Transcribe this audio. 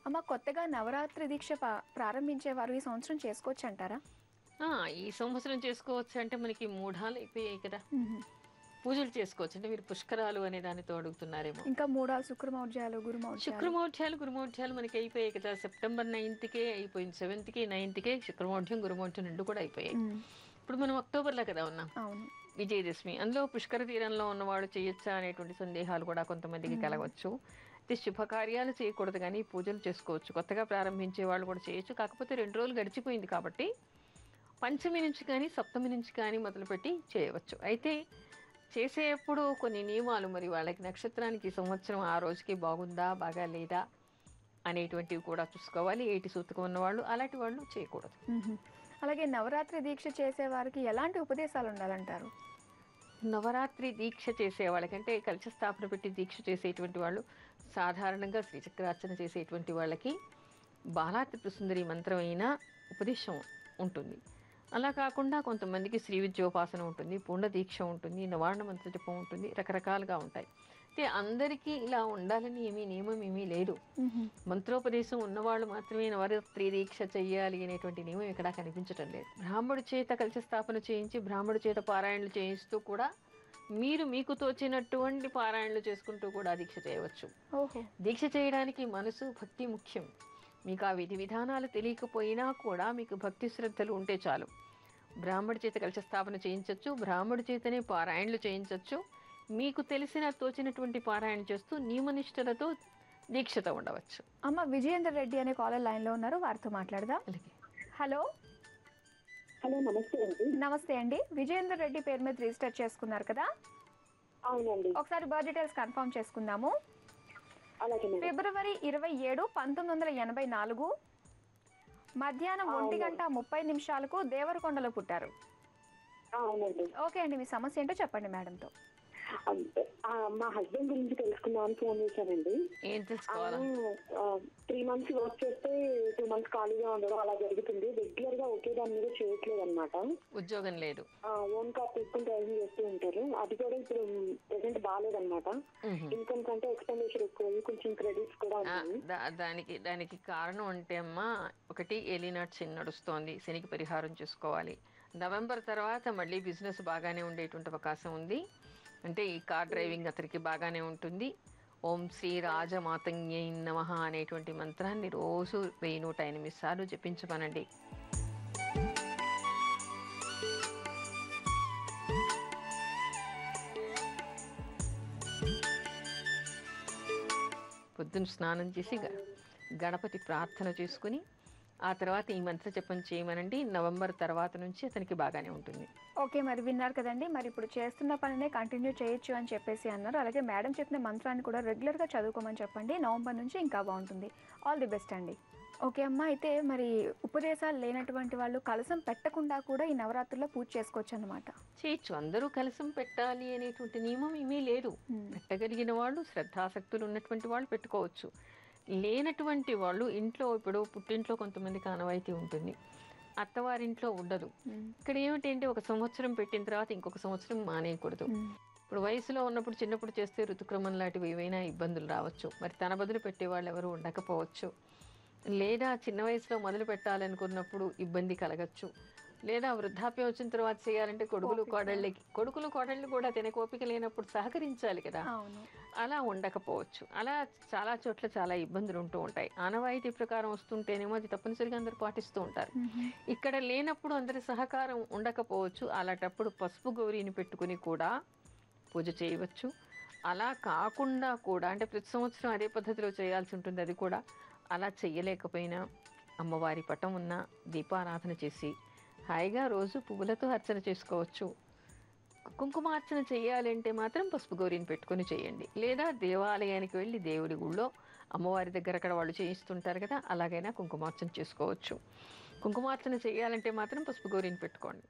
అమ్మ కొత్తగా నవరాత్రి దీక్ష ప్రారంభించేవారు ఈ సంవత్సరం చేసుకోవచ్చంటారా? ఆ! ఈ సంవత్సరం చేసుకోవచ్చు అంటే మనకి మూఢాలు అయిపోయాయి కదా! హుహు. పూజలు చేసుకోవచ్చు. అంటే మీరు పుష్కరాలు అనే దానితో అడుగుతున్నారేమో. ఇంకా మూడాలు శుక్రమౌఢ్యాలు, గురుమౌఢ్యాలు. శుక్రమౌఢ్యాలు, గురుమౌఢ్యాలు మనకి అయిపోయాయి కదా! సెప్టెంబర్ 9కే అయిపోయింది. 7కి, 9కే శుక్రమౌఢ్యం, గురుమౌఢ్యం 2 కూడా అయిపోయాయి. హ్మ్. ఇప్పుడు మనం అక్టోబర్‌లో కదా ఉన్నాం. అవును. విజయదశమి. అందులో పుష్కర తీరంలో ఉన్నవాళ్ళు చేయొచ్చా అనేటువంటి సందేహాలు కూడా కొంతమందికి హ్మ్. కలగవచ్చు. అయితే శుభకార్యాలు చేయకూడదు గానీ పూజలు చేసుకోవచ్చు. కొత్తగా ప్రారంభించే వాళ్ళు కూడా చేయొచ్చు. కాకపోతే 2 రోజులు గడిచిపోయింది కాబట్టి పంచమి నుంచి కానీ, సప్తమి నుంచి కానీ మొదలుపెట్టి చేయవచ్చు. అయితే చేసేప్పుడు కొన్ని నియమాలు మరి వాళ్ళకి నక్షత్రానికి ఈ సంవత్సరం ఆ రోజుకి బాగుందా? బాగా లేదా? అనేటువంటివి కూడా చూసుకోవాలి. ఏటి సూతకం ఉన్నవాళ్ళు అలాంటి వాళ్ళు చేయకూడదు. హుహు. అలాగే నవరాత్రి దీక్ష చేసేవారికి ఎలాంటి ఉపదేశాలుండాలంటారు? నవరాత్రి దీక్ష చేసే వాళ్ళకంటే కలశ స్థాపన పెట్టి దీక్ష చేసేటువంటి వాళ్ళు సాధారణంగా శ్రీచక్రార్చన చేసేటువంటి వాళ్ళకి బాలా త్రిపుర సుందరి మంత్రం అయినా ఉపదేశం ఉంటుంది. అలా కాకుండా కొంతమందికి శ్రీ విద్యోపాసన ఉంటుంది, పూర్ణ దీక్ష ఉంటుంది, నవార్ణ మంత్ర జపం ఉంటుంది, రకరకాలుగా ఉంటాయి. అయితే అందరికీ ఇలా ఉండాలని నియమం ఏమీ లేదు. హుహు. మంత్రోపదేశం ఉన్నవాళ్ళు మాత్రమే నవరాత్రి దీక్ష చెయ్యాలి అనేటువంటి నియమం ఎక్కడా కనిపించటం లేదు. బ్రాహ్మడు చేత కలశ స్థాపన చేయించి బ్రాహ్మడు చేత పారాయణలు చేయిస్తూ కూడా మీరు మీకు తోచినటువంటి పారాయణలు చేసుకుంటూ కూడా దీక్ష చేయవచ్చు. ఓహో! దీక్ష చేయడానికి మనసు భక్తి ముఖ్యం. మీకు ఆ విధి విధానాలు తెలియకపోయినా కూడా మీకు భక్తి శ్రద్ధలు ఉంటే చాలు. బ్రాహ్మడి చేత కలశ స్థాపన చేయించవచ్చు, బ్రాహ్మడి చేతనే పారాయణలు చేయించవచ్చు. మీకు తెలిసిన తోచినటువంటి పారాయణ చేస్తూ నియమనిష్టలతో దీక్షతో ఉండవచ్చు. అమ్మ విజయేంద్ర రెడ్డి అనే కాలర్ లైన్‌లో ఉన్నారు. వారితో మాట్లాడదాం. అలాగే. హలో! హలో నమస్తే అండి. నమస్తే అండి. విజయేంద్ర రెడ్డి పేరు మీద రిజిస్టర్ చేసుకున్నారు కదా? అవునండి. ఒకసారి బర్త్ డీటెయిల్స్ కన్ఫర్మ్ చేసుకుందాము. అలాగే మేడం. ఫిబ్రవరి 27, 1984 మధ్యాహ్నం 1:30 దేవరకొండలో పుట్టారు. అవునండి. ఓకే అండి. మీ సమస్య ఏంటో చెప్పండి మేడంతో. మా హస్బెండ్ గురించి తెలుసుకుందామని ఫోన్ చేశానండి. ఏం తెలుసుకోవాలా? 3 మంత్స్ వర్క్ చేస్తే 2 మంత్స్ ఖాళీగా ఉండడం అలా జరుగుతుంది. రెగ్యులర్ గా ఒకే దాని మీద చేయట్లేదు అనమాట. ఉద్యోగం లేదు. ఓన్ కార్ తీసుకుని డ్రైవింగ్ చేస్తూ ఉంటారు. అది కూడా ఇప్పుడు ప్రెసెంట్ బాగాలేదన్నమాట. ఇన్కమ్ కంటే ఎక్స్పెండిచర్ ఎక్కువ, కొంచెం క్రెడిట్స్ కూడా ఉన్నాయి. దానికి కారణం అంటే అమ్మా, ఒకటి ఏలినాటి శని నడుస్తోంది, శనికి పరిహారం చేసుకోవాలి. నవంబర్ తర్వాత మళ్ళీ బిజినెస్ బాగానే ఉండేటువంటి అవకాశం ఉంది. అంటే ఈ కార్ డ్రైవింగ్ అతనికి బాగానే ఉంటుంది. ఓం శ్రీ రాజమాతంగ్యై నమః అనేటువంటి మంత్రాన్ని రోజు 1108 సార్లు జపించమనండి. పొద్దున్న స్నానం చేసి గణపతి ప్రార్థన చేసుకుని ఆ తర్వాత ఈ మంత్ర జపం చేయమనండి. నవంబర్ తర్వాత నుంచి అతనికి బాగానే ఉంటుంది. ఓకే. మరి విన్నారు కదండి. మరి ఇప్పుడు చేస్తున్న పనినే కంటిన్యూ చేయొచ్చు అని చెప్పేసి అన్నారు. అలాగే మేడం చెప్పిన మంత్రాన్ని కూడా రెగ్యులర్గా చదువుకోమని చెప్పండి. నవంబర్ నుంచి ఇంకా బాగుంటుంది. ఆల్ ది బెస్ట్ అండి. ఓకే అమ్మ. అయితే మరి ఉపదేశాలు లేనటువంటి వాళ్ళు కలశం పెట్టకుండా కూడా ఈ నవరాత్రుల్లో పూజ చేసుకోవచ్చు అన్నమాట. చేయొచ్చు. అందరూ కలశం పెట్టాలి అనేటువంటి నియమం ఏమీ లేదు. పెట్టగలిగిన వాళ్ళు, శ్రద్ధాసక్తులు ఉన్నటువంటి వాళ్ళు పెట్టుకోవచ్చు. లేనటువంటి వాళ్ళు ఇంట్లో, ఇప్పుడు పుట్టింట్లో కొంతమందికి ఆనవాయితీ ఉంటుంది, అత్తవారింట్లో ఉండదు. ఇక్కడ ఏమిటంటే ఒక సంవత్సరం పెట్టిన తర్వాత ఇంకొక సంవత్సరం మానేయకూడదు. ఇప్పుడు వయసులో ఉన్నప్పుడు చిన్నప్పుడు చేస్తే ఋతుక్రమం లాంటివి ఏవైనా ఇబ్బందులు రావచ్చు. మరి తన బదులు పెట్టేవాళ్ళు ఎవరు ఉండకపోవచ్చు. లేదా చిన్న వయసులో మొదలు పెట్టాలనుకున్నప్పుడు ఇబ్బంది కలగచ్చు. లేదా వృద్ధాప్యం వచ్చిన తర్వాత చేయాలంటే కొడుకులు కోడళ్ళు కూడా తినకు ఓపిక లేనప్పుడు సహకరించాలి కదా. అలా ఉండకపోవచ్చు. అలా చాలా చోట్ల చాలా ఇబ్బందులు ఉంటూ ఉంటాయి. ఆనవాయితీ ప్రకారం వస్తుంటేనేమో అది తప్పనిసరిగా అందరూ పాటిస్తూ ఉంటారు. ఇక్కడ లేనప్పుడు అందరి సహకారం ఉండకపోవచ్చు. అలాంటప్పుడు పసుపు గౌరీని పెట్టుకుని కూడా పూజ చేయవచ్చు. అలా కాకుండా కూడా, అంటే ప్రతి సంవత్సరం అదే పద్ధతిలో చేయాల్సి ఉంటుంది. అది కూడా అలా చెయ్యలేకపోయినా అమ్మవారి పటం ఉన్న దీపారాధన చేసి హాయిగా రోజు పువ్వులతో అర్చన చేసుకోవచ్చు. కుంకుమార్చన చేయాలంటే మాత్రం పసుపు గౌరిని పెట్టుకొని చేయండి. లేదా దేవాలయానికి వెళ్ళి దేవుడి గుళ్ళో అమ్మవారి దగ్గర అక్కడ వాళ్ళు చేయిస్తుంటారు కదా, అలాగైనా కుంకుమార్చన చేసుకోవచ్చు. కుంకుమార్చన చేయాలంటే మాత్రం పసుపు గౌరిని పెట్టుకోండి.